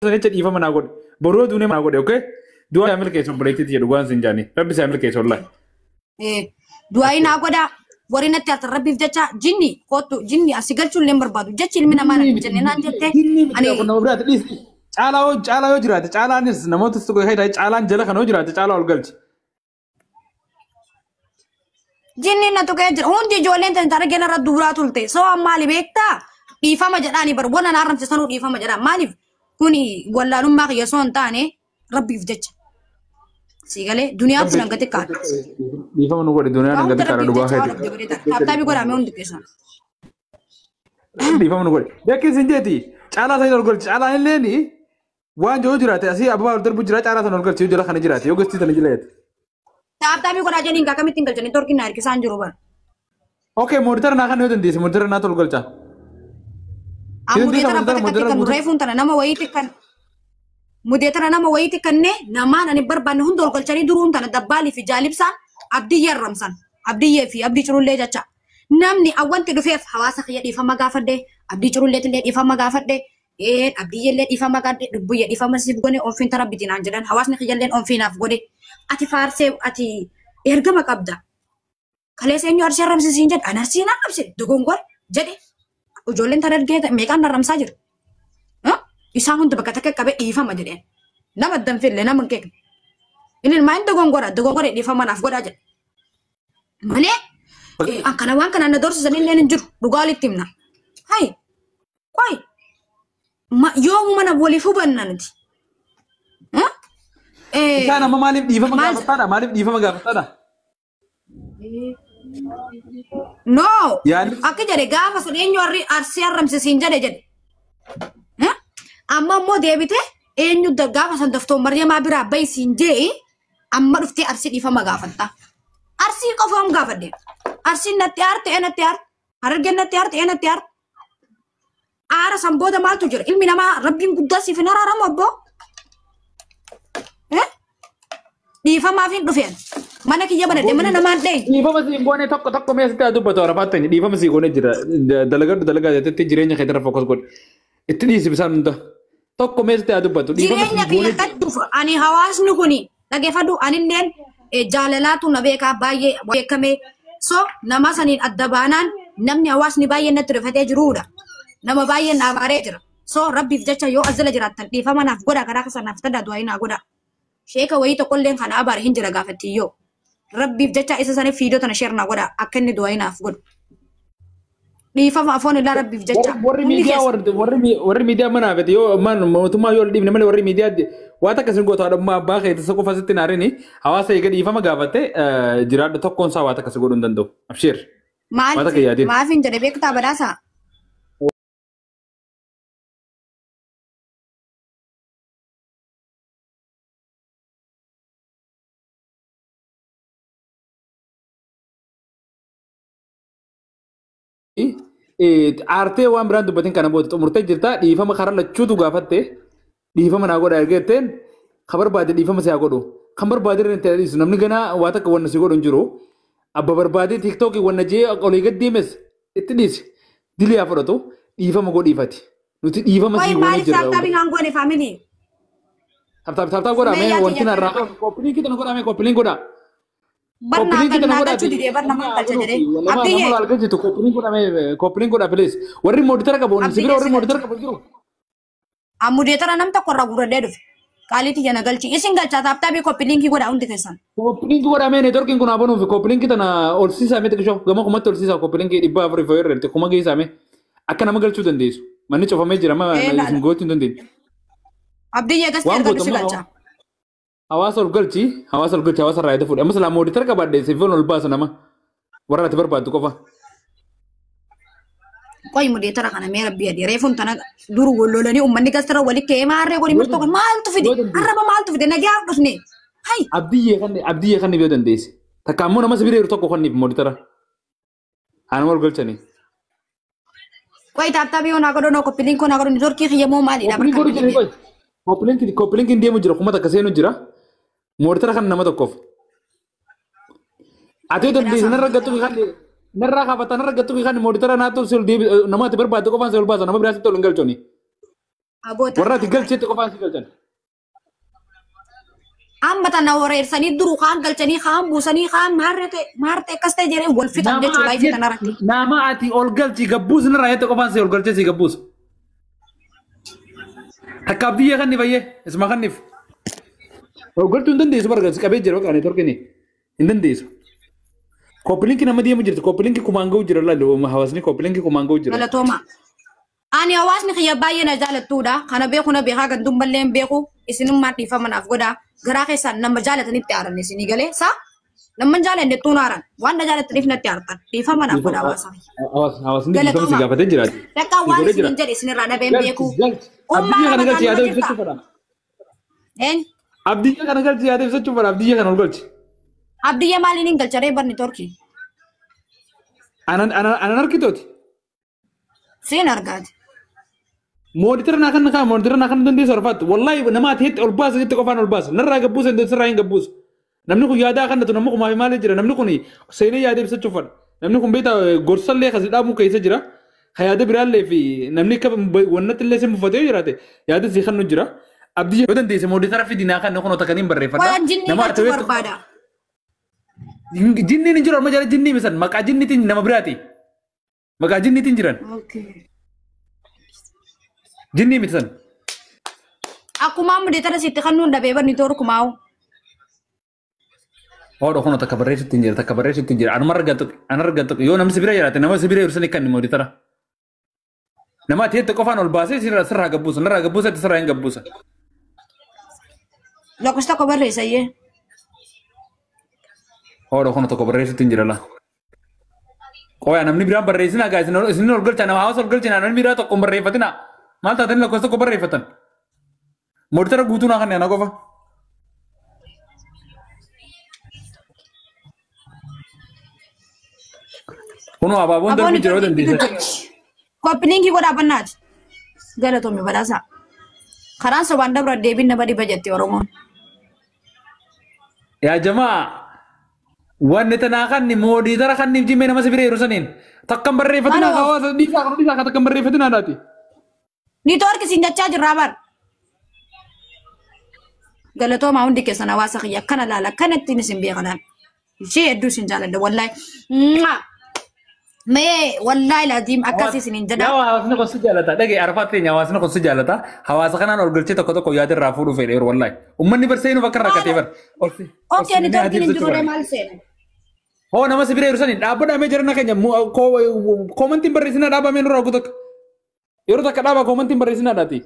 Sanicha dhiifama naa godhe. Boroo duunee naa godhe, okay? Du'a Saamil keessa obboleettiitti jedhu waan sin jaanii. Rabbi Saamil keessa ollaa. Du'a naa godha. Warri natti alta rabbiif jecha jinni kootu jinni asii galchuun illee barbaadu. Jechi ilmi namaa natti jennee naan jettee. Ani nama biraati dhiisi. Caalaa yoo jiraate caalaanis namoota caalaan jala kan yoo jiraate caalaa ol galchi. Jinni na tuqee jira. Hundi ijoolleen tan targee narra duraa tulte. So maali beektaa? Dhiifama jedhaanii bar bona naa ramsisanuu dhiifama jedhaan. Maaliif? Kuni wallaalummaa kiyya osoo hin taane rabbiif jecha. Siigalee duniyaan kun hangati kaadha. Dhiifama nu godhe duniyaan hangati kaadha dhugaa hedduu. Taaptaabii godhamee hundi keessan. Dhiifama nu godhe. Beekin sin jeeti caalaa sana ol galchi. Caalaan illee waan joo jiraate asii abbaa ol darbu jira caalaa sana ol galchi yoo jala kana jiraate yoo gosti sana jiraate. Taaptaabii godhaa jeniin kaakamittiin galchanii torkiin naa hirkisaan jiru bara. Okay, mooditara naa kan yoo dandeesse mooditara naa tol galcha. Mudeetara bakka kan reefuun tana nama wayiiti kan mudeetara nama wayiiti kannee namaan ani barbaanne hunda ol galchanii duruun tana dabbaalii fi jaalibsaan abdiyyee arramsan abdiyyee fi abdii cirullee jecha namni awwanti dhufeef hawaasa kiyya dhiifama gaafadhe abdii cirulleetti illee dhiifama gaafadhe abdiyyee illee dhiifama gaafadhe dubbuyye dhiifama siif godhe onfiin tara bitinaan jedhan hawaasni kiyya illee onfiinaaf godhe ati faarsee ati ergama qabda kaleessa eenyu arsii arramsiisiin jedhe an arsiin arramse dogongor jedhe. Ijoolleen tan argee meeqaan arramsaa jiru. Isaan hundi bakka takka qabee dhiifama jedheen. Nama danfillee nama hin keekne. Inni maal dogongora dhiifama naaf godhaa jedhe. Malee akkana waan kanaan na doorsisan illee hin jiru dhugaa walitti himna. Hayi qoy yoo mana waliif hubanna nuti. Isaan amma maaliif dhiifama gaafataadha? Maaliif dhiifama gaafataadha? No. Akka jedhe gaafa sun eenyu arsii arramsiisiin jedhe. Amma immoo deebite eenyu gaafa san daftoon Maryamaa biraa bayisiin jee amma dhuftee arsii dhiifama gaafatta. Arsii qofaam gaafadhe. Arsiin natti aarte natti aarte. Harargeen natti aarte natti aarte. Aara san booda maaltu jira? Ilmi namaa rabbiin guddaa siif hin araaramu abboo. Dhiifamaaf hin dhufeen. Mana kiyya banadhe mana namaan dhee. Dhiifama si goone tokko mee asitti dubbatu rafaatani dhiifama si goone jira dalagaa jettee jireenya kee irra fokus godhe itti dhiisi bisaan hunda tokko mee asitti dubbatu jireenya kiyya kadhuuf ani hawaasni kuni dhageeffadhu anilleen jaalalaatu na beekaa baay'ee beekame so nama saniin adda baanaan namni hawaasni baay'ee natti rifatee jiruudha nama baay'ee naaf aaree jira so rabbiif jecha yoo azala jiraattan dhiifama naaf godha karaa kasanaaf tadda du'aa naa godha sheeka wayii tokkolleen kana abaare hin jira gaafattiyyoo. Rabbiif jecha isa saniif fiidoo tana sheernaa godha akka inni du'aa naaf godhu. Dhiifama afoon illaa rabbiif jecha. Warri miidiyaa manaa fete yoo mootummaa yoo dhiifne malee warri miidiyaa waan akkasiin gootu haadha abbaa keessa qofa sitti naarini hawaasa eega dhiifama gaafate jiraadha tokkoon isaa waan akkasii godhuu hin danda'u. Absheer. Maaf hin jedhe beektaa badhaasaa. Aartee waan biraan dubbatiin kana booda xumurtee jirta dhiifama karaa lachuutu gaafatte dhiifama naa godha ergeetteen kan barbaade dhiifama siyaa godhu kan barbaade irra hin dhiisu namni ganaa waa takka wanna si godhu hin jiru abba barbaade tiiktookii wanna jee olii gad deemes itti dhiisi dilii haa fudhatu dhiifama godhiifati nuti dhiifama si goone jirra. Taaptaabii naan goone faamilii. Taaptaap godhamee wanti narraa koppiliin kitan godhamee koppiliin godhaa. Barnaa galchuu didee barnaa galcha jedhee. Abdiyyee. Koppiliin godha please. Warri mooditara qabuun sibira warri mooditara qabuun jiru. Mudeetara nam tokko irraa gurradee dhufe. Qaaliitti jana galchi. Isin galchaa taaptaabii koppiliinkii godha hundi keessan. Koppiliinkii godhamee neetworkiin kun abanuuf koppiliinkii tana ol siisaa miti qishoo gama kumatti ol siisaa koppiliinkii dhibbaa afurii fa'aa irratti kuma geessaame akka nama galchuu dandeessu. Manni cufamee jira amma isin gochuu hin dandeenye. Abdiyyee gastii erga dhusi galchaa. Hawaasa ol galchi hawaasa irraa itti fuudhe. Amma silaa mooditara qabaadde siifon ol baasu nama warra ati barbaaddu qofa. Qoy mudeetara kana mee rabbi adii reefuun tana duru wallolanii uummanni gastara walitti ka'ee maarree godhi murtoo maaltu fide arraba maaltu fide nagaa dhufne. Abdiyyee kan yoo dandeesse. Takka ammoo nama sibira tokko kanniif mooditara. Haanuma ol galchanii. Qoy taaptaabii onaa godhonoo koppiliin konaa godhoni dorkii xiyyamoo maalidha. Koppiliinkiin deemu jira kuma takka seenu jira. Mooditara kan nama tokkoof. Ati yoo dandeesse narra gattu kan narraa kaafatan narra gattu kan mooditara naatu nama ati barbaadde qofaan si ol baasa nama biraatti ol hin galchoni. Aboota. Warra ati galcheetti qofaan si galchan. Amma tana wareersanii duruu kaan galchanii kaan buusanii kaan maarte akkas ta'e jedhee wal fixan jechuudha ifi tanarratti. Nama ati ol galchi gabbuus nirraa jette qofaan si ol galchee si gabbuus. Akka abdiyyaa kan ni fayyee isma kan niif. Ol galchuu hin dandeessu barga si qabee jira qaanii torkini hin dandeessu. Kooppilinki nama deemu jirti kooppilinki kumaan ga'u jira laallu hawaasni kooppilinki kumaan ga'u jira. Galatooma. Ani hawaasni kiyya baay'ee na jaalattuudha. Kana beeku na beekaa gandun ballee hin beeku isinummaa dhiifama naaf godhaa. Garaa keessaan nama jaalatanitti aaran isinii galee saa nama jaalanne tuun aaran waan na jaalataniif natti aartan dhiifama naaf godhaa hawaasa. Hawaasni dhiifama si gaafatee jiraati. Takka waan isin jedhe isinirraa dhabeen beeku. Abdiyyaa kana galchi yaada ibsachuu fedha. Abdiyyaa kana galchi yaada ibsachuu fedha abdiyyaa kana ol galchi. Abdiyyaa maaliin hin galcharee barni torkii? Anan harkitooti. Siin argaati. Mooditira naa kan dandeessu arfaatu wallahi nama ati hetti ol baasa jetti qofaan ol baasa narraa gabbuusa sirraa hin gabbuusu namni kun yaadaa kannatu namni kun maafi maali jira namni kun seenee yaada ibsachuu fedha namni kun beektaa gorsallee kasi dhaabuu keessa jira ka yaada biraallee fi namni akka wannatti illee sin buufatee jiraate yaada si kan nu jira abdii yoo dandeesse mooditira fi dinaa kan kun takaniin barreeffadha Waan jinnii natti barbaada. jinniin hin jiru amma jala jinnii misan maqaa jinniitiin nama biraati maqaa jinniitiin jiran jinnii mitisan. Akkuma amma deetara sitti kan nuun dhabee barni toru kumaa'u. Haadha kun takka barreessitti hin jira takka barreessitti hin jira anuma argattu yoo namni sibira jiraate nama sibira ibsanii kan mooditara. Nama ati hetti qofaan ol baasee sirraa gabbuusa narraa gabbuusatti sirraa hin gabbuusa. Lakkoofsa tokko barreessayyee. Haadha kun tokko barreessitti hin jira laa. Qoyaa namni biraan barreessinaa gaa isin ol galchaa nama hawaasa ol galchinaa namni biraa tokko hin barreeffatinaa. Maal taatanii lakkoofsa tokko barreeffatan? Mooditara guutuu naa kanneen qofa. Kun abaaboon darbii jira yoo dandeesse. Koppiliinkii godhaa bannaati. Galatoomii badhaasaa. Karaan sobaan dabra deebiin nama dhiba jettee Oromoon. Yaa jamaa wanni tanaa kanni mooditara kanniif jimmee nama sibiree yeroo saniin takkan barreeffatinaa hawaasa dhiisaa kan dhiisaa takkan barreeffatinaa daati. Ni torki siin jechaa jirraa bar. Galatoomaa hundi keessan hawaasa kiyya akkana laala akkanattiin isin beekanan. Ishee hedduu isin jaaladha wallaahi. Mee wallaahi laadiim akkasii isin hin jedha. Yaa hawaasni kun si jaalata dhagee arfaatti teenya hawaasni kun si jaalata hawaasa kanaan ol galchee tokko tokko yaada irraa fuudhuu fedhe yeroo wallaahi. Uummanni barseenuuf akka rakkatee bar. Okee ni torkiin hin jiru maal seena. Hoo nama sibiree yeroo saniin dhaabbatamee jirana keenya koomantiin barreessinaa dhaabamee nurraa guutuu akka. Yeroo takka dhaabaa koomantiin barreessinaa dhaati.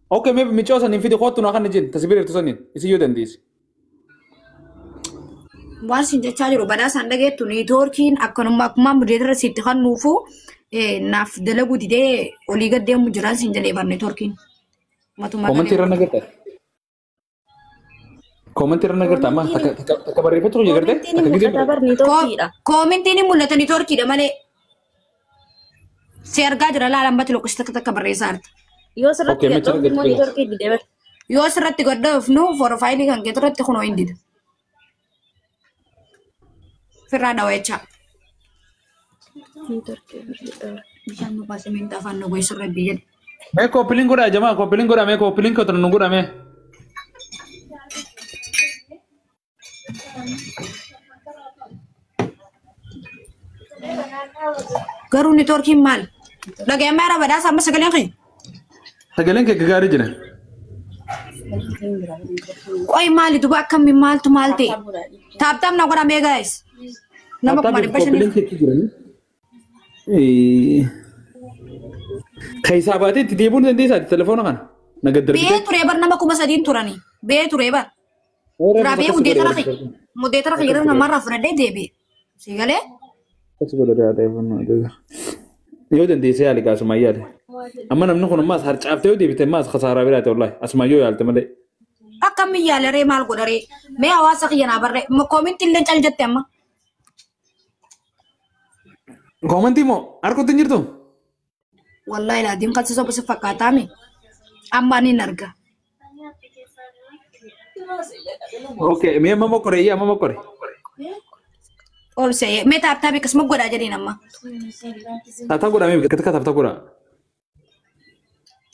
Oke mee miccoo saniin fide kootu naa kan jeen tasbireertu saniin isin yoo dandeesse. Waan sin jechaa jiru badhaasaan dhageettu niitoorkiin akkuma mudeetara sitti kan nuufu naaf dalagu didee olii gad deemu jiraan sin jedhee bar niitoorkiin. Koomantii irra nagarta. Koomantii irra nagarta amma takka barreeffatu hojii gartee takka gidee. Koomantiin hin mul'ata niitoorkiidha malee. Si argaa jira laalaan bati loqosi takka barreessaa jirta. Yoo sirratti gadhoof monitorkii dide bar. Yoo sirratti gadhoof nu forofaayilii kan keetirratti kunoo hin dida. Firraa dhawachaa. Bishaan nu baasee mintaa afaan nu goyi sirra biyya. Mee koppiliin godhaa jamaa koppiliin godhaa mee koppiliin kotona nu godhaa mee. Garuu niitoorkiin maal? Dhaga'ammaa irraa badhaasa amma sagaleen kee. Sagaleen kee gaarii jira. Qoy maali duba akkamiin maaltu maal ta'e? Taaptaam na godhamee gaa'es. Nama kuma dhibba shanii. Keessaa baatee itti deebiin dandeessaati telefoona kana. Bee turee bar nama kuma sadiin turanii. Bee turee bar. Raabee mudeetara kee yeroo namarraa fudhadhee deebi'e. Sigalee? Yoo dandeessee yaali kaasuma yaali. Amma namni kun ammaas harcaaftee yoo deebite ammaas khasaaraa biraate wallahi asuma yoo yaalte malee. Akkamiin yaalaree maal godharee mee hawaasa kiyya naa barree koominti illee cal jette amma. Koomantii moo harkutti hin jirtu? Wallahi laadiin kan si sobu si fakkaataami. Amma ani arga. Okay, mee amma mokkore iyya amma mokkore. Ol see mee taaptaabii akkasuma godhaa jedhiin amma. Taaptaa godhaa mee biqiltuu taaptaa godhaa.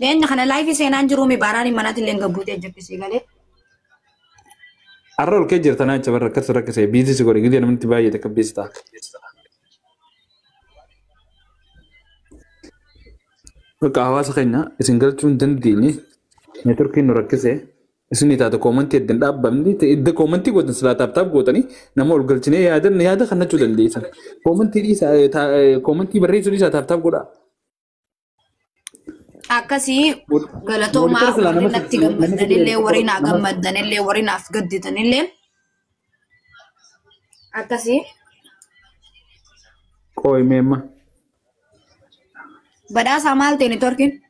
لأن خنا لايف سينان جرومي باراني منات اللي نقبوتي جبسي قالي الرول كجر تناجي برا كسر كسي بيزي سكوري قدي أنا من تباية تكبيستا القهوة سخينا سنجل تون دنديني نتركي نركزه اسني تاتا كومنتي الدن أبامني إذا كومنتي قد نسلا تاب قوتني نمو القلتني يا ده خنا جودن ديسن كومنتي دي كومنتي بري سوري تاب قودا أكاسي قالتو ما نتي جمدن اللي ورينا جمدن اللي ورينا أفقدتن اللي أكاسي كوي ميما بدأ سامال تاني تركين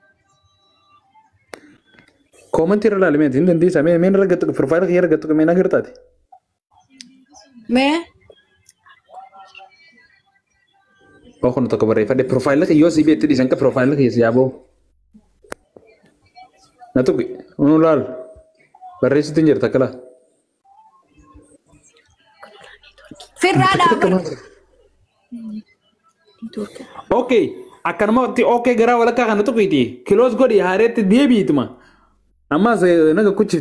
كومنتي رلا لمن تين دندي سامي مين رجعت بروفايل غير رجعت كمين أغير تاتي ما أخو نتوقع بري فدي بروفايل لك يوسي بيت دي سانك بروفايل لك يسيابو نتوقع ونولال بري ستينجر تكلا في الرادة اوكي akan mau ti oke gara wala ka kana to kiti kilos godi haret debi itma amma se naga kuchi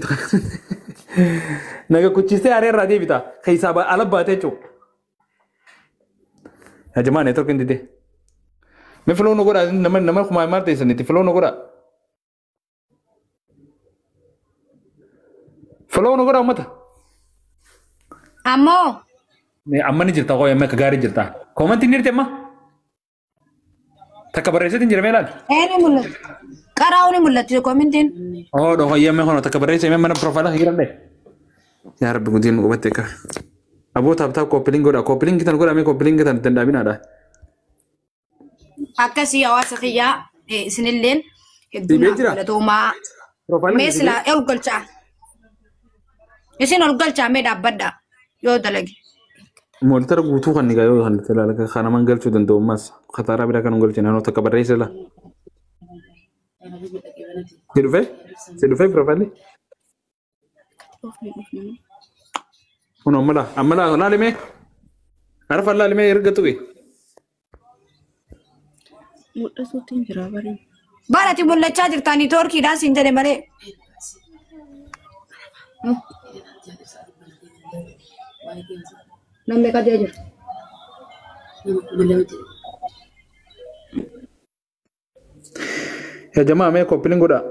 naga kuchi se are ra debi ta khisaba alabba te chu ya jama ne to kin dide me flow no gora naman khumay marte saniti flow no gora mata أمو me amma ni jirta ko yamme ka gari jirta comment nirte ma تكبر رئيسة تنجر ميلان. أنا مولد. كراوني مولد تيجو منتين. ده هو يوم هنا تكبر رئيسة من بروفايلها غير ده. يا رب قدين قبتك. أبو تاب كوبلينج ولا كوبلينج كتان قول أمي كوبلينج كتان تندابين هذا. أكاسي أواس خيا سنلين. هدونا ولا توما. مثلا أرجل شا. يسين أرجل شا ميدا بدا. يودلك. مولتر غوتو خني غايو خن تلا خانا مانغل شو دندو ماس خطارا بيرا كانو غل جنانو تكبر رئيسة لا. سيدو في بروفايلي. هنا أملا لا لمي. عارف الله لمي يرجعتوي. مدرسة جرابري. بارتي مولد شاجر تاني توركي دا سينجر مالي. نمبر كده aja. Ya jamaah me kopling goda.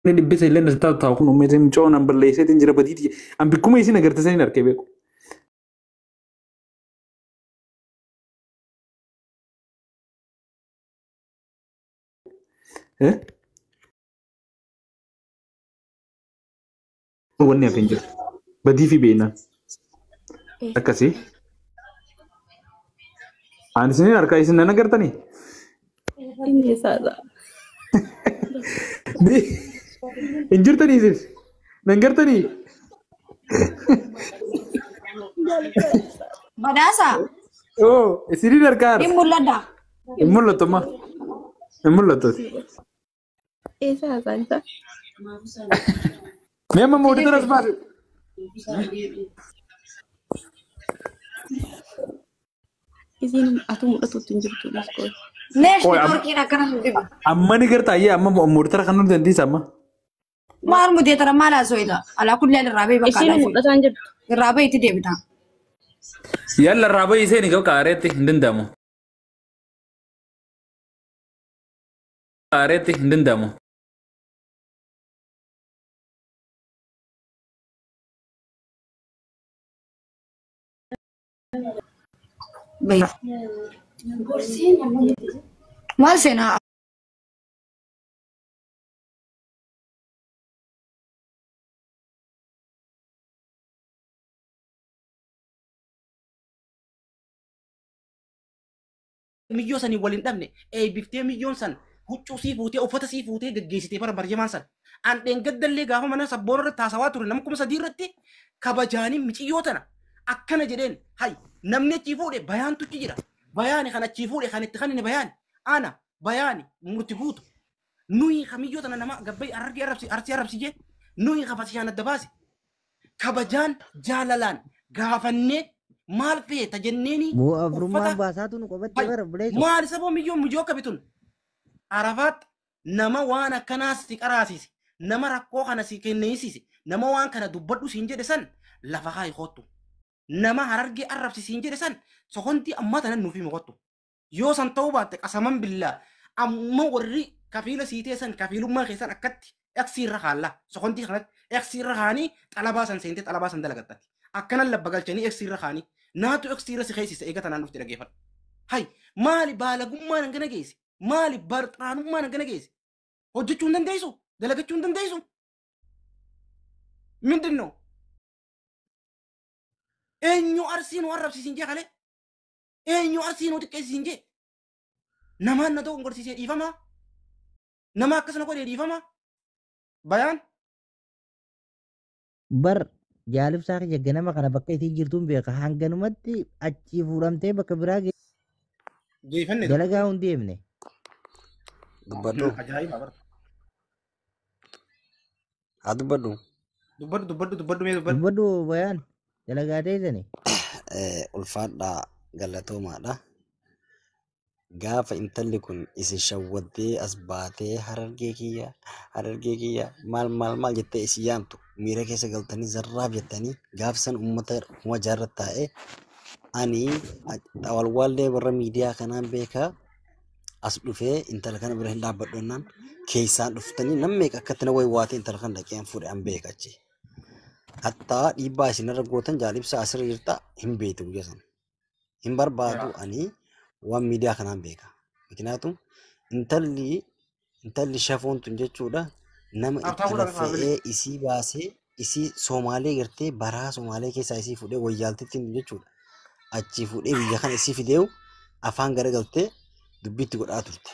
Ini bisa ilan tahu aku nomor itu cowok number lese itu jera baditi. Ambil kuma isi negara tesani narkebeku. Wannya pinjol. Badifi bena. Akasi. Anda sini narkai sini negara tani. Ini saja. Di. Injur tadi sih. Nenggar tadi. Badasa. Oh, sini narkar. Imulada. Imulat mah. Imulat tuh. Esa saja. Memang mau diterus mas. Izin atau mudah tuh tunjuk tulis kok. ليش تركي نكره دبا Amma ni gerta iya amma mau diterus kan nanti sama. ما المدي ترى ما لا سويدا على كل الرابي بقى Izin mudah tunjuk. الرابي تدي بتا Yalla rabai ise ni kau kareti ndendamo. Kareti ndendamo. بيا ما سنا miyyoo sanii waliin dhabne eebbiftee miyyoon san huccuu sii fuutee uffata sii fuutee geggeessitee bara barjamaan san an dheengaddallee gaafa mana sabboon irratti haasawaa ture nama kuma sadii irratti kabajaanii miciyyoo tana akkana jedheen hay namni achii fuudhe bayaantuchi jira bayaani kan achii fuudhe kan itti kanine bayaani أنا بياني مرتبوط نوي خميجو تنا نما قبي أرجع أرسي أرسي جي نوي خفاسيان الدباسي كبجان جالالان غافني مال في تجنيني Bu'uura afurummaan وفتا baasaatu nu qabatti هاي bara bileetu. مال سبو ميجو ميجو كبتون عرفات نما وانا كناس تكراسيس نما ركو خنا سيكنيسيس نما وان كنا دبدو سينجي دسن لفخاي خوتو نما هررجي أرب سينجي دسن سخنتي أما تنا نوفي مغوتو يو سن توباتك أسمان بالله أما وري كفيل سيتيسن كفيل ما خيسن أكتي أكسير رخالة سخنتي خنات أكسير رخاني طلباسن سينتي طلباسن دلقتاتي أكنا لبقالتني أكسير رخاني ناتو أكسير سخيسيس إيجا تنا نفتي رجيفر هاي مالي بالغم ما نغنا جيسي مالي برطان ما نغنا جيسي هجتون دنديسو دلقتون دنديسو من دنو أنيو أرسينو أرب سينجي خالي أنيو أرسينو تكي سينجي نما ندو نقول سيسي إيفاما نما كسنا قول إيفاما بيان Bar jaalibsaa kiyya ganama kana bakka itti jirtuun beeka hanganumatti achi fuudhamtee bakka biraa جيفن dalagaa hin deemne. Dubbadhu. عجائب أبر Haa dubbadhu. دبر مي دبر Dubbadhu bayaan dalagaa teessani. Ulfaadhaa galatoomaadha. Gaafa intalli kun isin shawwaddee as baatee harargee kiyya maal jettee isin yaamtu miira keessa galtanii zarraaf jettanii gaafa san uummata kuma jaarratti taa'ee ani walwaallee warra miidiyaa kanaan beekaa as dhufee intala kana bira hin dhaabbadhu jennaan keessaan dhuftanii namni meeqa akkatti na waywaatee intala kana dhaqee an fuudhe an beeka achi. Hattaa dhiibbaa isinirra gootan jaalibsa asirra jirta hin beektu guyyaa sana. Hin barbaadu ani waan miidiyaa kanaan beeka. Miknyaatu intalli shafoon tun jechuudha nama itti lafe'ee isii baasee isii Somaalee gartee baraa Somaalee keessaa isii fuudhee wayyaaltitti jechuudha. Achii fuudhee biyya kana isii fideewu afaan garagaltee dubbitti godhaa turte.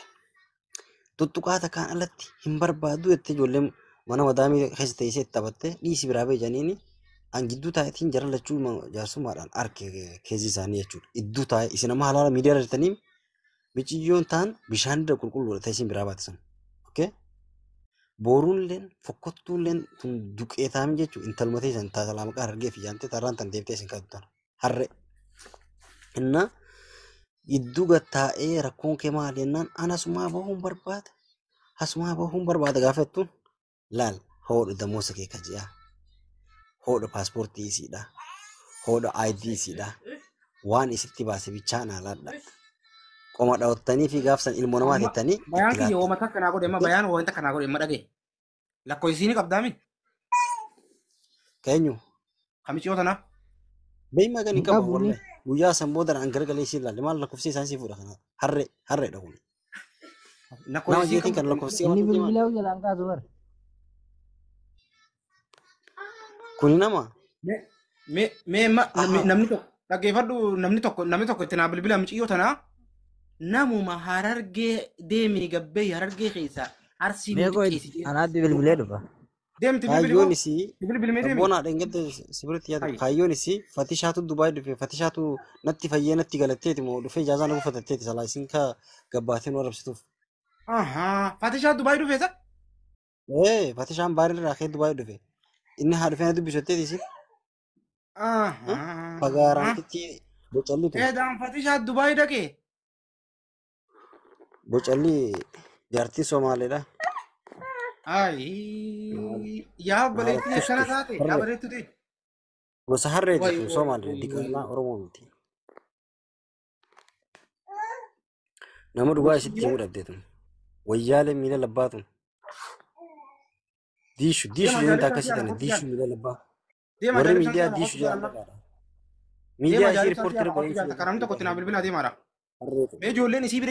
Tuttuqaata kaan alatti hin barbaadu jettee ijoolleen mana madaamii keessa teessee itti taphattee dhiisii biraa ba'e janiini an gidduu taa'eetiin jara lachuu jaarsummaadhaan arke keessi isaanii jechuudha. Idduu taa'e isin amma halaala miidiyaa irra jirtanii miciyyoon ta'an bishaan irra qulqulluudha ta'e isin biraa baatisan. Boruunleen fokkottuulleen tun duqeetaami jechuudha. Intaluma ta'e isin taasalaa maqaa hargee fi jaantee tarraan tan deebitee isin kadhattan. Harree. Inna gidduu gattaa'ee rakkoon kee maal jennaan ana asumaa bahuun barbaada. Asumaa bahuun barbaada gaafattuun laal hoodha damoosa kee kaji'aa. Hoodha paaspoortii isiidha. Hoodha ID isiidha. Waan isitti baase bichaa naa laadha. Qoma dhaawwattanii fi gaafsan ilmoo namaa teettanii bayaan kiyya wooma takka naa godhe amma bayaan wooma takka naa godhe amma dhagee lakkoo isiini qabdaamin keenyu kamichiyoo tanaaf beeyma kan hin qabu wallahi guyyaa san booda an gargalee isiin laalle maal lakkoofsi isaan si fuudha kana harreedha kun lakkoo nama isii jeetiin kan lakkoofsi Inni qabu bilbilaa jalaan kaasu bara. kuni nama namni tokko dhaggeeffadhu namni tokko itti naa bilbila muciyyoo tanaa namuma harargee deemee gabbee harargee keessaa arsii Beekoo mucikeessi anaatti bilbilee dhufa. deemti kaayyoon isii bilbilimee deemi Boona dhengette sibirti yaadu kaayyoon isii fatishaatu Dubaay dhufe fatishaatu natti fayyee natti galatteeti moo dhufe ijaazaa na buufatatteeti salaa isin ka gabbaateen nu arrabsituuf. fatishaa Dubaay dhufeessa Fatishaan baarii irraa kee Dubaay dhufe inni haa dhufee na dubbisatteeti isin fagaaraantitti bocallitu eedaan fatishaa Dubaay dhaqee bocalli jaartii Somaaleedha. yaa baleetti akkana taate yaa bareettu ta'e Gosa harreeti Somaalee diqaalaa Oromoo miti. Nama dhugaa isitti himuu dhabdeetu. Wayyaalee miila labbaatu. Diishu jedhamta akkasii kana diishu miila labbaa. Warri miidiyaa diishu jedhamta. Miidiyaa isii riippoortii irra deemaa karaa tokkotti naa bilbilaa deemaadha. Mee ijoolleen isii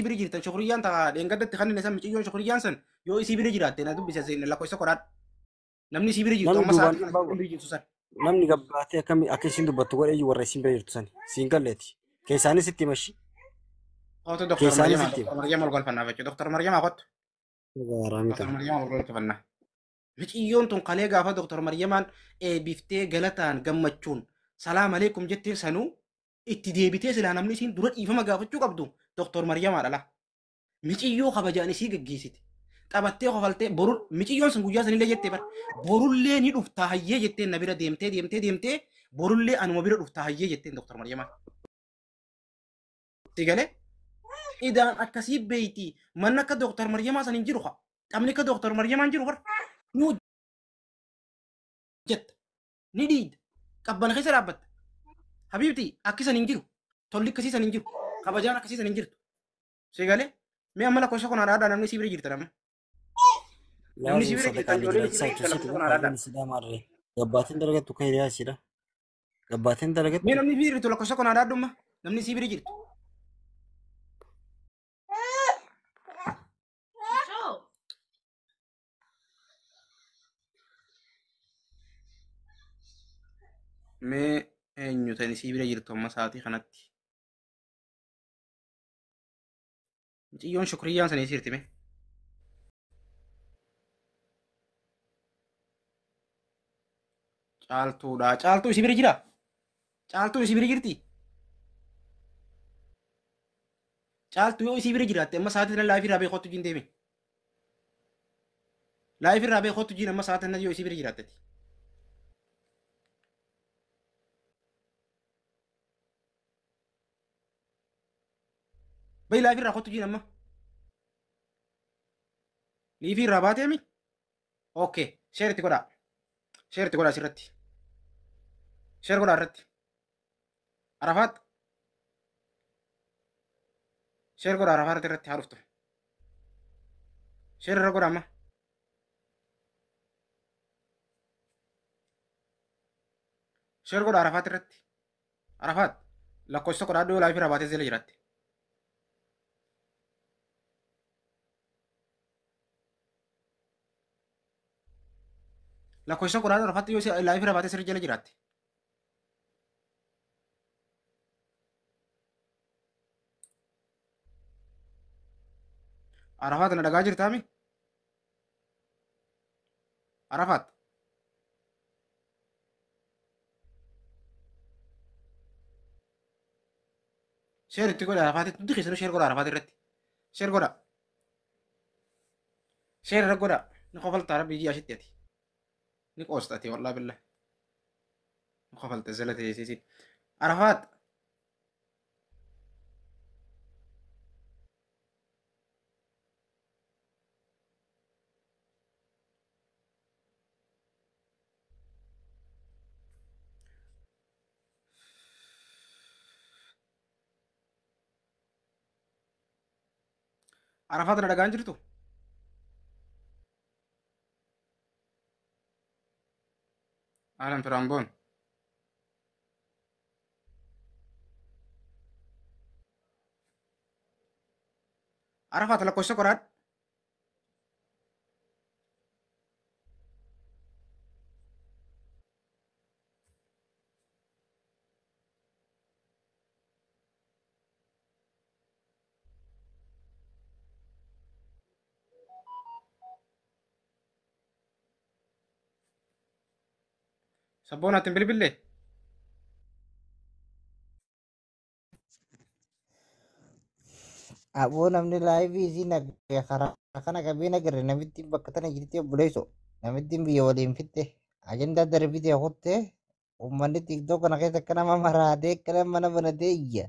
bira jirtan shukuriyyaan ta'a dheengaddatti kan inni san miciyyoon shukuriyyaan san yoo isii bira jiraatte na dubbisa lakkoofsa qoraadha. Namni isii bira jirtu amma sa'aatii kana bira jirtu san. Namni gabbaatee akka isin dubbattu godhee iyyuu warra isin bira jirtu san siin galleeti. Keessaanis itti mashi. Oto Dr. Maryam ol galfannaa jechuudha. Dr. Maryam kottu. Dr. Maryam ol galfannaa. Miciyyoon tun kalee gaafa Dr. Maryamaan eebbiftee galataan gammachuun salaam aleikum jettee sanuu itti deebitee silaa namni isiin dura dhiifama gaafachuu qabdu Dr. Maryamaa dhala. Miciyyoo kabajaan isii geggeessite. Qabattee kofaltee boru miciyyoon sun guyyaa sanillee jettee bara borullee ni dhuftaa hayyee jettee na bira deemtee borullee anuma bira dhuftaa hayyee jetteen Dr. Maryamaa. Tigalee idaan akkasii beeyti manni akka Dr. Maryamaa san hin jiru haa qabni akka Dr. Maryamaa hin jiru bara ni hojjetta ni dhiida qabbana keessa dhaabbatta. Habiibti akkisan hin jiru tolli akkasiisan hin jiru kabajaan akkasiisan hin jirtu. Tigalee mee amma lakkoofsa kun haadhaa namni sii bira jirta nama. Namni sii bira jirta ijoollee sii bira jirta lakkoofsa kun haadhaa. Gabbaatiin dalagattu kan hiriyaa jira. Gabbaatiin dalagattu. Mee namni bira jirtu lakkoofsa kun haadhaa dhumma namni sii bira jirtu. Mee eenyu tani sii bira jirtu amma sa'aatii kanatti. Miciyyoon shukriyyaan sanii sirti mee. Caaltuudha. Caaltuu isii bira jira? Caaltuu isii bira jirti? Caaltuu yoo isii bira jiraatte amma sa'aatii kana laayifii irraa beekottu jiin deeme. Laayifii irraa beekottu jiin amma sa'aatii kana yoo isii bira jiraattetti. Bai laayifii irraa kottu jiin amma. Liifii irraa baateemi? Okay. Sheerti godhaa. Sheerti godhaa asirratti. Sheer godhaa irratti. Arafaat. Sheer godhaa Arafaat irratti haa dhuftu. Sheer irra godhaa amma. Sheer godhaa Arafaat irratti. Arafaat. Lakkoofsa godhaa iddoo laayifii irraa baatee jala jiraatti. Lakkoofsa godhaa Arafaatti yoo laayifii irraa baatee sirri jala jiraatti. Arafaat na dhagaa jirtaami? Arafaat. Sheer itti godha Arafaatti hundi keessanuu sheer godha Arafaat irratti. Sheer godha. Sheer irra godha. Ni qofaltaa rabbi ijii asitti ati. Ni qoostati wallaa billah. Ni qofalta zala teessisi. Arafaat. Arafaat na dhagaan jirtu? Ahlan Firaamboon. Arafaat lakkoofsa qoraadha. Sabboon ati hin bilbillee? Aboo namni laayivii isiin karaa kana qabeen agarre namitti bakka tana jirti obboleesso namitti biyya waliin fitte ajandaa darbitee hottee uummanni tiktoo kana keessa akka nama maraatee akka nama mana banatee iyya.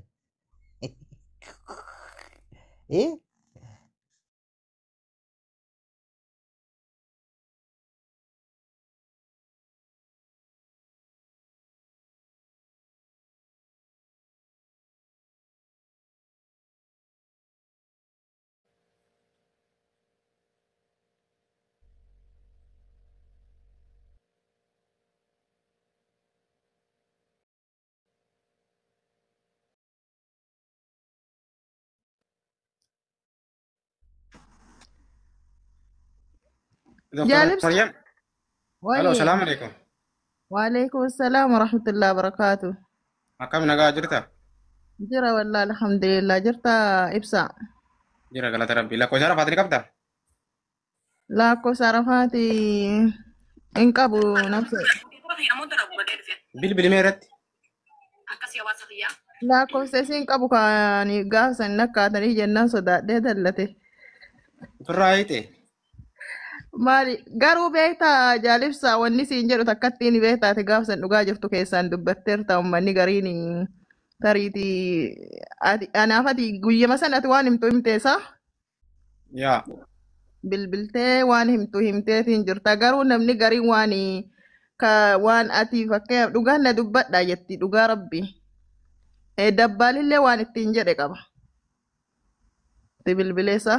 Dr. جالب Maryam. Halo, وي salaamu alaikum. وعليكم السلام ورحمة الله وبركاته. Akkam nagaa jirta? جرى والله الحمد لله جرت إبسا Jira galata rabbii. Lakkoofsa Arafaat ni qabda? لا كو صرفاتي انقبوا نفسه Bilbili mee irratti? لا كو سيسين قبو كاني قاسا نكاتني جنان صدا دي دلته Firraayite. Maali garuu beektaa jaalibsaa wanni siin jedhu takkattiin beektaati gaafsan dhugaa jirtu keessaan dubbatteerta uummanni gariin tariiti anaaf ati guyyama sanatti waan himtu himteessa Yaa. bilbiltee waan himtu himteetiin jirta garuu namni gariin waan ati fakkeenyaaf dhugaa na dubbadhaa jetti dhugaa rabbi dabbaalillee waan ittiin jedhe qaba itti bilbileessa.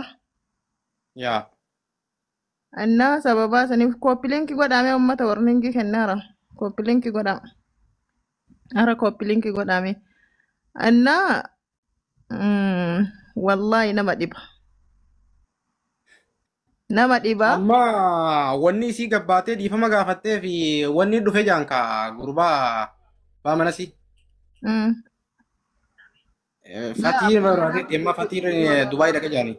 Yaa. Annaa sababaa saniif kooppilinki godhame uummata warningi kennaara kooppilinki godhama ara kooppilinki godhame annaa wallaahi nama dhiba Amma wanni isii gabbaatee dhiifama gaafattee fi wanni dhufe jaanka gurbaa baamanasi. Fatii barbaadee deemaa fatii Dubaay dhaqee jaanii.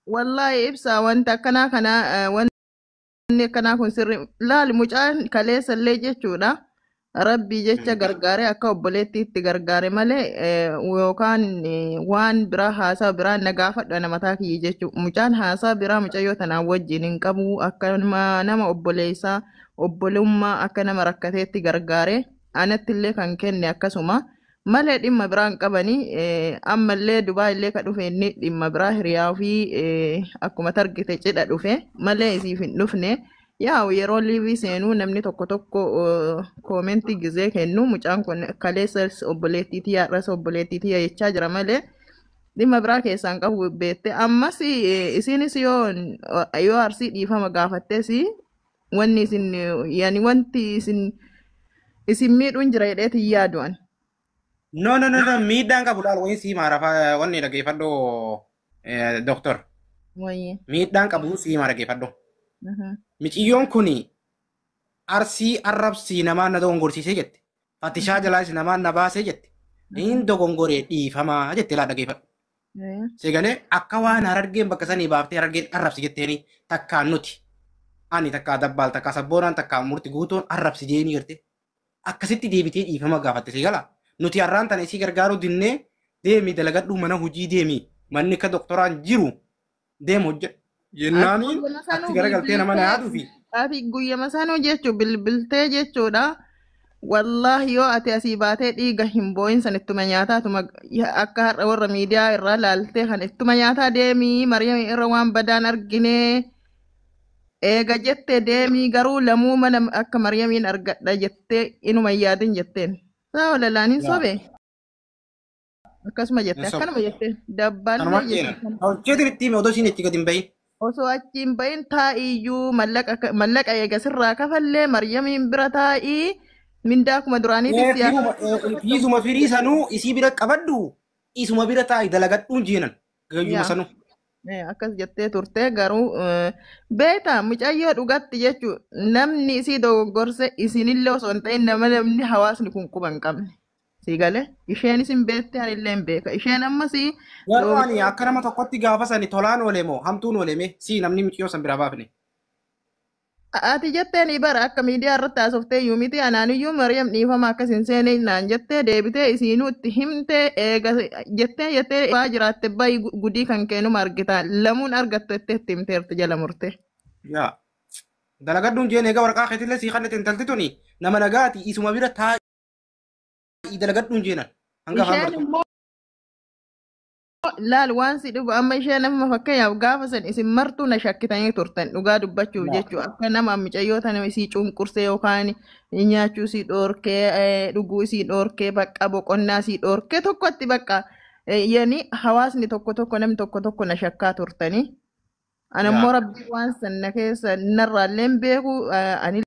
wallaahi ibsaa wanta akkanaa kana wanni akkanaa kun sirri laali mucaan kaleessa illee jechuudha rabbii jecha gargaaree akka obboleetti itti gargaare malee yookaan waan biraa haasaa biraa na gaafadha namataa kiyyi jechuudha mucaan haasaa biraa mucayyoo tanaan wajjin hin qabu akka nama obboleessaa obbolummaa akka nama rakkateetti gargaare anatti illee kan kenne akkasuma malee dhimma biraan qabanii ammallee Dubaa illee ka dhufe inni dhimma biraa hiriyaa fi akkuma targite cidha dhufe malee isiif hin dhufne yaa yeroo liivii seenuu namni tokko tokko koomentii gizee kennu mucaan kun kaleessa obboleettii tiyyaa irras obboleettii tiyyaa jechaa jira malee dhimma biraa keessaan qabu beette ammas isinis yoo arsii dhiifama gaafattes wanni isin yaani wanti isin miidhuun jira jedheetiin yaadu'an. No, miidhaan qabu laal wayii sii maara wanni dhaggeeffadhoo doktor. Wayye. Miidhaan qabu sii maara dhaggeeffadhoo. Miciyyoon kuni arsii arrabsii namaan na dogongorsiisee jette. Fatishaa jalaas namaan na baasee jette. Inni dogongoree dhiifamaa jette laa dhaggeeffadhu. Seegalee akka waan harargeen bakka sanii baaftee harargeen arrabsi jetteeni takkaan nuti. Ani takkaa dabbaal takkaa sabboonaan takkaa murti guutuun arrabsi jeeni jirte. Akkasitti deebitee dhiifama gaafatte seegalaa. Nuti har'aan tana isii gargaaruu dinnee deemii dalagadhuu mana hojii deemii manni akka doktoraan jiru deemu hojjedhu. Jennaaniin ati garagaltee nama na yaaduu fi. Ati guyyama sanuu jechuun bilbiltee jechuudha. Wallaahi yoo ati asii baatee dhiiga hin boo'in san ittuma nyaataa akka har'a warra miidiyaa irraa laaltee kan ittuma nyaataa deemii Mariam irra waan badaan arginee eega jettee deemii garuu lamuu mana akka Mariamiin argadha jettee inuma yaadin jetteen. Saa walalaaniin sobee. Akkasuma jette akkanuma jette dabbaallee jette. Hojjeetiin itti hime odoo isiin itti gadi hin bahin. Osoo achi hin bahin taa'iyyuu mallaqa eega sirraa kafallee Maryamiin bira taa'ii mindaa kuma duraaniitti siyaasa. Isuma firii sanuu isii bira qabadhu isuma bira taa'i dalagadhuun jeenan gayyuma sanuu. Akkas jettee turte garuu beektaa mucayyoo dhugatti jechuun namni isii dogoggorse isinillee osoo hin ta'in namni hawaasni kun quba hin qabne. Siigalee isheen isin beekte anillee hin beeka isheen ammas. Garuu ani akka nama tokkotti gaafa sani tolaan oolee moo hamtuun oolee mee si namni mucayyoo san bira baafne. Ati jettee ni bara akka miidiyaa irratti haasoftee iyyuu miti anaaniyyuu Mariam dhiifama akkas hin seene naan jettee deebitee isiinuu itti himte eega jettee waa jiraatte bayi gudii kan kennuma argita lamuun argattu jettee itti himteerti jala murte. Yaa dalagadhuun jeen eega waraqaa keetillee sii kan intalti tuni nama nagaati isuma bira taa'ii dalagadhuun jeenan hanga afaan laal waan si dhugu amma ishee nama fakkeenyaaf gaafa san isin martuu na shakkitanii turtan dhugaa dubbachuuf jechuudha akka nama mucayyoo nama isii cunqursee yookaan nyaachuu isii dhoorkee dhuguu isii dhoorkee bakka boqonnaa isii dhoorkee tokkotti bakka yani hawaasni tokko namni tokko na shakkaa turtanii anammoo rabbi waan sanna keessa narraallee beeku ani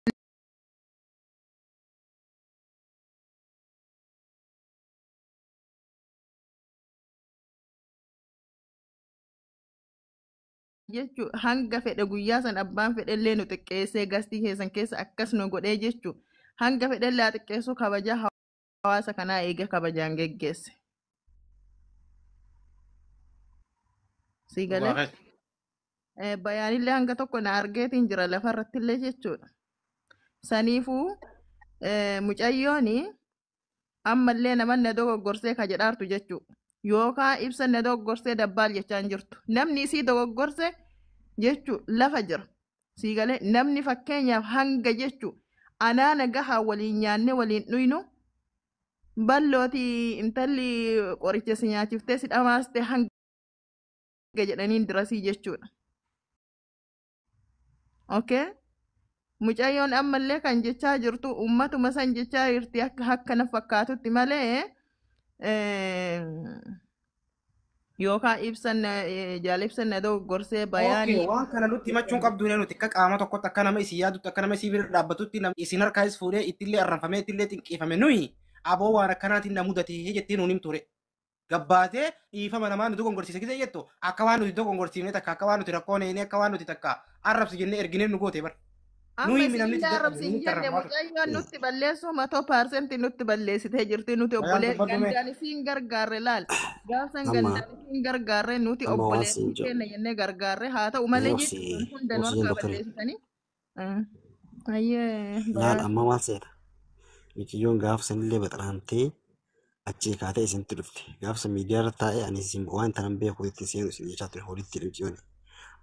jechuun hanga fedhe guyyaa san abbaan fedhellee nu xiqqeessee gastii keessan keessa akkas nu godhee jechuun hanga fedhellee xiqqeessu kabajaa hawaasa kanaa eega kabajaan geggeesse. Siigalee bayaanillee hanga tokko na argeetiin jira lafarrattillee jechuudha. Saniifuu mucayyooni ammallee nama na dogoggorsee ka jedhaartu jechuudha. Yookaan ibsa na dogoggorsee dabbaal jechaan jirtu. Namni isii dogoggorse jechu lafa jira sii galee namni fakkeenyaaf hanga jechu anaa nagahaa waliin nyaanne waliin dhuynu ballooti intalli qoricha si nyaachiftee si dhamaaste hanga jedhaniin dirasii jechuudha. Okay? Mucayyoon ammallee kan jechaa jirtu ummatuma san jechaa jirti akka na fakkaatutti malee yookaan ibsan jaalibsan na dogoggoree bayaanii. Okay, waan kana nutti himachuun qabdu nuti akka qaama tokkotti akka nama isin yaadutti akka nama isin bira dhaabbatutti isin harkaas fuudhee ittillee arranfamee ittillee xinqiifame nuyi aboo waan akkanaatiin na mudate jettee nuun himture. Gabbaatee dhiifama namaa nuti gongorsiise gisee jettu akka waan nuti dogongorsiifne takka akka waan nuti rakkoo neene akka waan nuti takka arrabsi jennee erginee nu goote bara. Amma isin arrabsiin jenne mucayyoon nutti balleessu 100% nutti balleessitee jirti nuti obbolee gandaan isiin gargaarre laal gaafsan gandaan isiin gargaarre nuti obbolee keenya jennee gargaarre haa ta'u malee jechuun hundanuu akka balleessitanii. Laal amma maal seeta? Mucayyoon gaafsanillee baxaraantee achii kaatee isinitti dhufte. Gaafsa miidiyaa irra taa'ee ani isin waan tanan beeku itti seenu isin jechaa ture horiitti mucayyoon.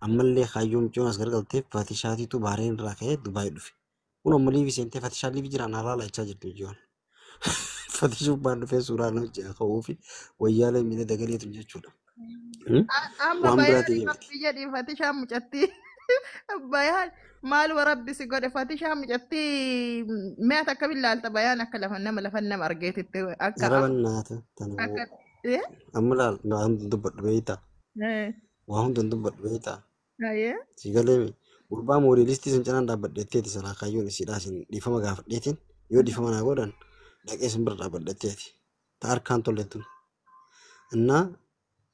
Ammallee kaayyoo mucayyoon as gargaltee Fatishaatiitu Baareen irraa ka'ee Dubaayii dhufe. Kun ammoo liivi seentee Fatishaa liivi jiraan haala jechaa jirti mucayyoon. Fatishuun baan dhufee suuraa nama ja'a ka'uu fi wayyaalee miila dagaleetu jechuudha. Amma bayaan biyya Fatishaa mucattii bayaan maal warabbisi godhe Fatishaa mucattii mi'a takka billaalta bayaan akka lafa nama argeetitti akka. Zarabannaata tanuu. Amma laal waa hundi dubbadhu beeyta. Waa hundi dubbadhu beeyta. Sigalee gurbaa moodeelistii sun cinaan dhaabbadheetteeti salaa kaayyoon isiidhaa isin dhiifama gaafadheetiin yoo dhiifama naa godhan dhaqee isin bira dhaabbadheetteeti. Ta harkaan tolleetun. Innaa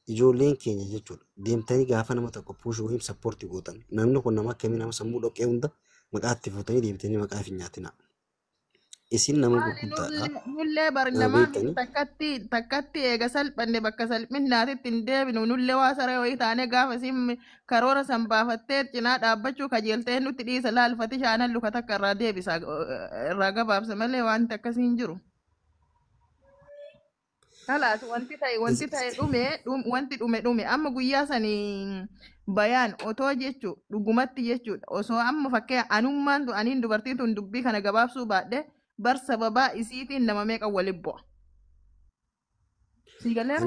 ijoolleen keenya jechuudha deemtanii gaafa nama tokko puushuu wayim sappoortii gootan namni kun nama akkamii nama sammuu dhoqqee hunda maqaatti fuutanii deemtanii maqaa fi nyaatina. Isin nama gurguddaadha. Nullee bari namaa takkatti eega salphanne bakka salphinnaatitti hin deebinu nullee waa saree wayii taane gaafa isin karoora san baafattee cinaa dhaabbachuu kajeeltee nutti dhiisa laalfati shaanan luka takka irraa deebisa irraa gabaabsa malee wanti akkasii hin jiru. Kalaas wanti ta'e dhume amma guyyaa sanii bayaan otoo jechuu dhugumatti jechuudha osoo amma fakkee anummaan aniin dubartiin tun dubbii kana gabaabsuu baadhee bar sababaa isiitiin nama meeqa waliin bu'a. Sigaleera?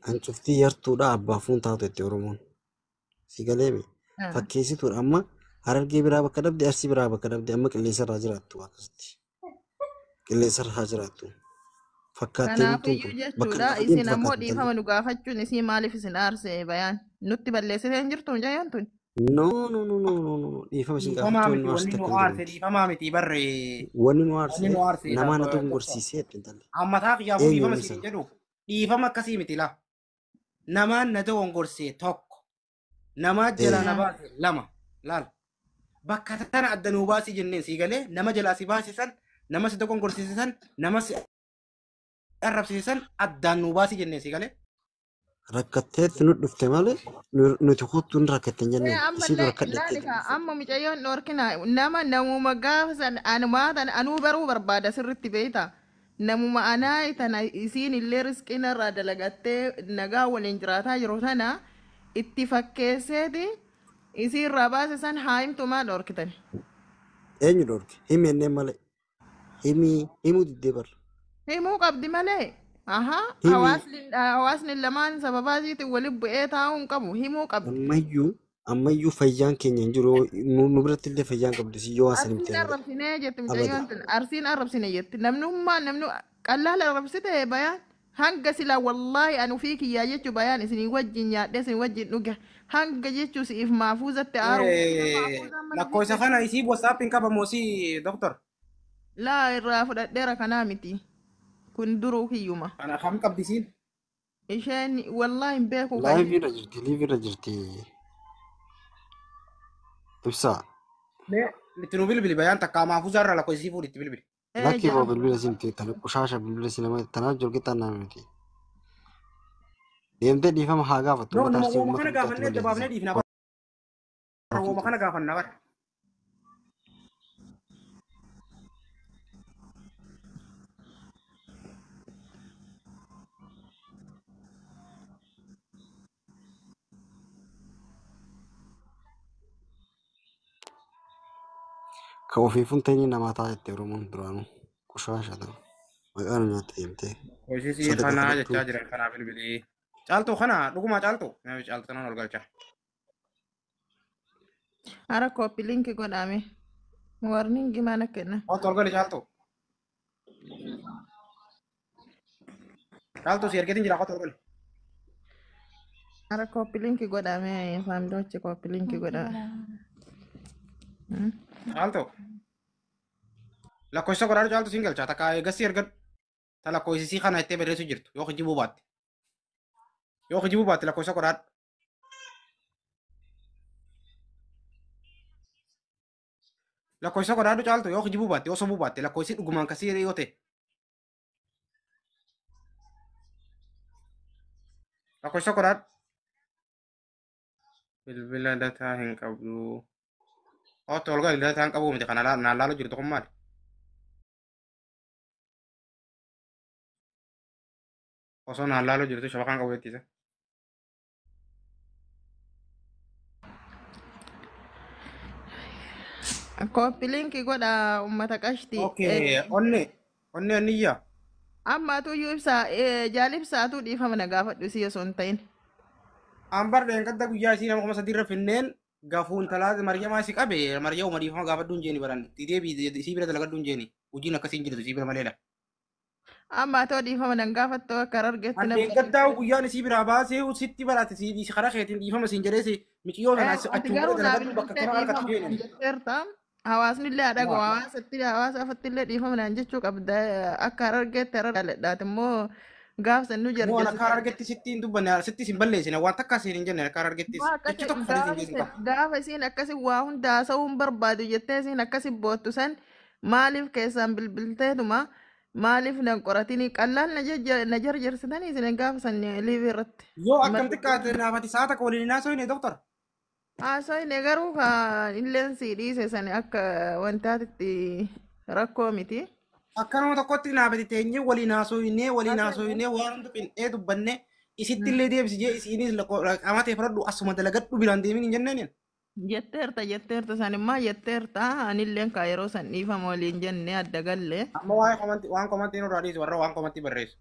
Hancuftii yartuudha abbaafuun taatu itti Oromoon. Sigaleemi fakkeessituudha amma Harargee biraa bakka dhabde Arsii biraa bakka dhabde amma qilleensa irraa jiraattu akkasitti. Qilleensa irraa jiraattu. Kanaafiyyuu jechuudha isin ammoo dhiifama nu gaafachuun isii maaliif isin aarse bayaan nutti balleessitee hin jirtu mucayyaan tun. No. Dhiifama isin gaafachuun nu aarse dhiifamaa miti barre. Wanni nu aarse namaa na dogongorsiisee intalli. Amma taaf yaafuu dhiifama isin jedhu dhiifama akkasii miti la. Namaan na dogongorsee tokko namaa jala na baase lama laal. Bakka tana adda nuu baasii jenneen sii galee nama jalaa si baasisan nama si dogongorsiisan nama si arrabsiisan addaan nuu baasii jennee sii galee. Rakkatteetti nu dhufte malee nuti kottuun rakkatte hin jennee isii rakkadheetti. Amma mucayyoon dhorkina namuma gaafa san anuu baruu barbaada sirritti beeyta. Namuma anaa tana isiin illee riskiin irraa dalagattee nagaa waliin jiraataa jiru tana itti fakkeesseeti isii irraa baase san haa himtumaa dhorkitan. Eenyu dhorke? Himi enneen malee. Himuu diddee barra. Himuu qabdi malee. Hawaasni lamaan sababaa isiitiin waliin bu'ee taa'uun qabu himuu qabdi. Ammayyuu fayyaan keenya hin jiru nu biratti illee fayyaan qabdi si yoo haasani miti. Arsiin arrabsinee jetti mucayyoon tun arsiin arrabsine jetti namni qallaala arrabsite bayaan hanga silaa wallaahi anu fi kiyyaa jechuu bayaan isinii wajjin nyaadhee isin wajjin dhuge hanga jechuu siif maafuuzatti aaru. Lakkoofsa kana isii WhatsApp hin qabamoo si doktor? Laa irraa fudhadheera kanaa miti. Kun duruu kiyyuma. Kana kam qabdisiin? Isheen wallaahi hin beeku. Liivirra jirti. Ibsaa. Itti nu bilbili bayaan takka maafuuzaa irraa lakkoofsii fuudhitti bilbili. Lakki boo bilbila simti tan qushaasha bilbila sinama tanaaf jorgitaan nama miti. Deemtee dhiifama haa gaafattu. Nama kana gaafannee dabaafnee dhiifna bara. Nama kana gaafannaa bara. Ka ofii funtanii namaa taa'etti Oromoon duraanuu qoshaasha ta'u. Maqaan nyaata deemtee Hojii sadaqa kanaa fudhattuu. jechaa jiran kanaaf bilbilii. Caaltuu kana dhugumaa caaltuu. Namichi caaltuu nan ol galcha. Hara kooppi linki godhame. Warningi mana kenna. Oota ol gali caaltuu. Caaltuu si ergeetiin jira qoota ol gali. Hara kooppi linki godhame. Faamiloochi kooppi linki godhame. Caaltuu. Lakkoofsa godhaadhu caaltuu siin galcha. Takka eegassi ergadhu. Ta lakkoofsisii kana ittee barreessu jirtu yoo hojii baatte. Yoo hojii baatte lakkoofsa godhaadhu. Lakkoofsa godhaadhu caaltuu yoo hojii baatte yoo sobuu baatte lakkoofsi dhugumaan kasii yoo ta'e. Lakkoofsa godhaadhu. Bilbila dataa hin qabdu. Oota ol gali dataa hin qabu miti kana naan laaluu jirtu kun maali? Osoo naan laaluu jirtu shabakaan qabu jettisa. Kooppi linki godha uummata qashti. Okay, onne niyya. Amma tuyyuu ibsaa jaalibsaatu dhiifama na gaafadhu si osoo hin ta'in. Ambar dheen kadda guyyaa isii nama kuma sadiirra finneen gafuun talaa maryamaa si qabe maryaa uma dhiifama gaafadhu hin jeeni baran. Didee isii bira dalagadhu hin jeeni. Hojiin akkasiin jirtu isii bira maleedha. Amma too dhiifama nan gaafattu akka argetti Andeen gaddaa guyyaan isii biraa baasee sitti baraate si karaa keetiin dhiifama siin jedheesi miqiyyoo sana achuma garuu dalagadhu bakka kana harkatti jeeni. jetteerta. Hawaasni illee adagoo hawaasa afatti illee dhiifama naan jechuu qabda akka argetti argadhaati immoo gaafsan nu Waan jarjarsa. akka argetti sitti hin dubbanne sitti sin balleessine waan takka siin hin jenne akka argettis. Jechi tokko kan siin jechuudha. Gaafa isiin akkasi waa hunda haasa'uu hin barbaadu jettee isiin akkasi boottu san maaliif keessaan bilbilteetuma maaliif nan qoratini qallaan na jarjarsitanii isin gaafa san liivi irratti. Yoo akkam xiqqaate naafati sa'a takka waliin haasofne doktor. Haasa'ine garuu illeen sii dhiise san akka wantaatitti rakkoo miti. Akkanuma tokkotti naafati teenyee waliin haasofne waan hunda qinxee dubbanne isitti illee deebisi jee isiinis qamatee fudhadhu asuma dalagadhu biraan deemin hin jenneen. Jetteerta sanimmaa jetteerta anilleen kaa yeroo san dhiifama waliin jenne adda galle. Amma waan komantii nurraa dhiisu warra waan komantii barreessu.